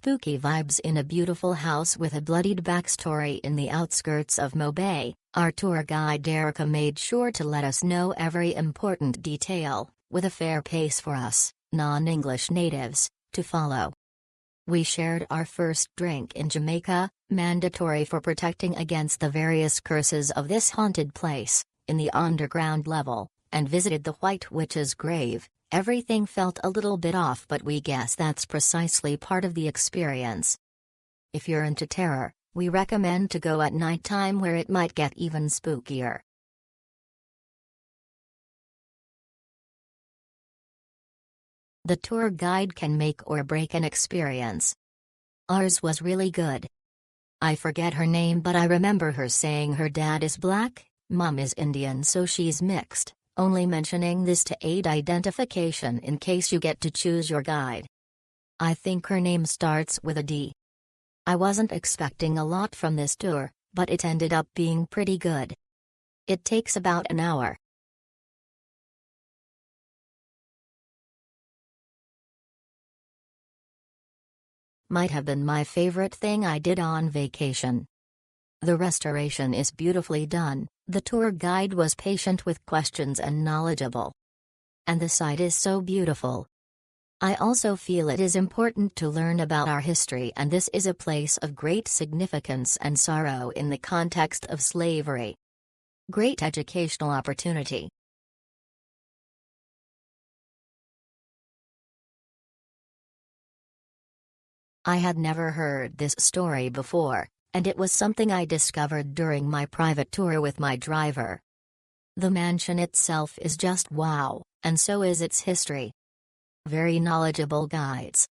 spooky vibes in a beautiful house with a bloodied backstory in the outskirts of Mobay, our tour guide Erica made sure to let us know every important detail, with a fair pace for us, non-English natives, to follow. We shared our first drink in Jamaica, mandatory for protecting against the various curses of this haunted place, in the underground level, and visited the White Witch's grave. Everything felt a little bit off, but we guess that's precisely part of the experience. If you're into terror, we recommend to go at nighttime where it might get even spookier. The tour guide can make or break an experience. Ours was really good. I forget her name, but I remember her saying her dad is black, mom is Indian, so she's mixed. Only mentioning this to aid identification in case you get to choose your guide. I think her name starts with a D. I wasn't expecting a lot from this tour, but it ended up being pretty good. It takes about an hour. Might have been my favorite thing I did on vacation. The restoration is beautifully done, the tour guide was patient with questions and knowledgeable. And the site is so beautiful. I also feel it is important to learn about our history, and this is a place of great significance and sorrow in the context of slavery. Great educational opportunity. I had never heard this story before, and it was something I discovered during my private tour with my driver. The mansion itself is just wow, and so is its history. Very knowledgeable guides.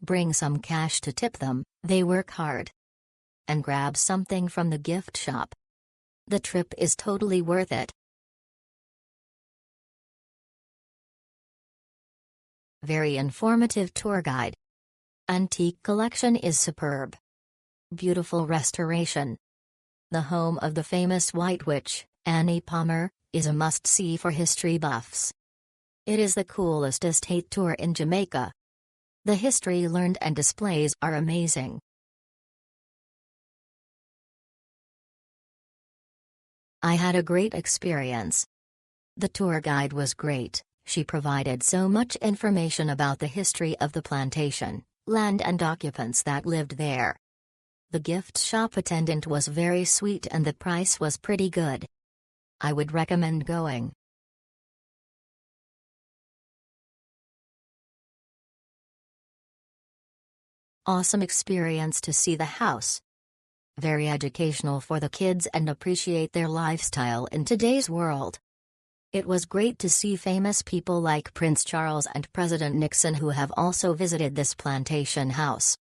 Bring some cash to tip them, they work hard. And grab something from the gift shop. The trip is totally worth it. Very informative tour guide. Antique collection is superb. Beautiful restoration. The home of the famous White Witch, Annee Palmer, is a must-see for history buffs. It is the coolest estate tour in Jamaica. The history learned and displays are amazing. I had a great experience. The tour guide was great, she provided so much information about the history of the plantation, land and occupants that lived there. The gift shop attendant was very sweet and the price was pretty good. I would recommend going. Awesome experience to see the house. Very educational for the kids and appreciate their lifestyle in today's world. It was great to see famous people like Prince Charles and President Nixon who have also visited this plantation house.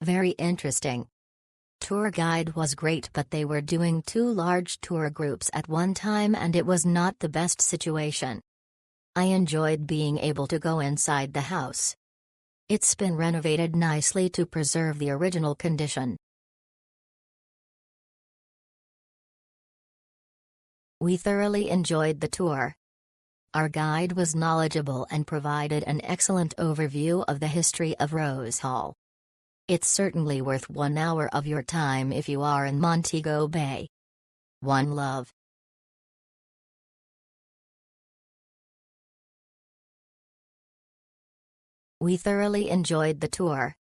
Very interesting. Tour guide was great, but they were doing 2 large tour groups at one time and it was not the best situation. I enjoyed being able to go inside the house. It's been renovated nicely to preserve the original condition. We thoroughly enjoyed the tour. Our guide was knowledgeable and provided an excellent overview of the history of Rose Hall. It's certainly worth 1 hour of your time if you are in Montego Bay. One love. We thoroughly enjoyed the tour.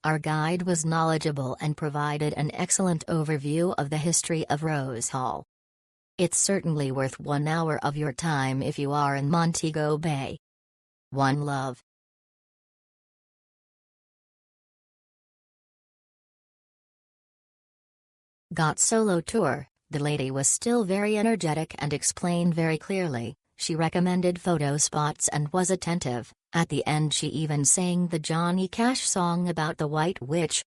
Our guide was knowledgeable and provided an excellent overview of the history of Rose Hall. It's certainly worth 1 hour of your time if you are in Montego Bay. One love. Got solo tour. The lady was still very energetic and explained very clearly. She recommended photo spots and was attentive. At the end she even sang the Johnny Cash song about the White Witch,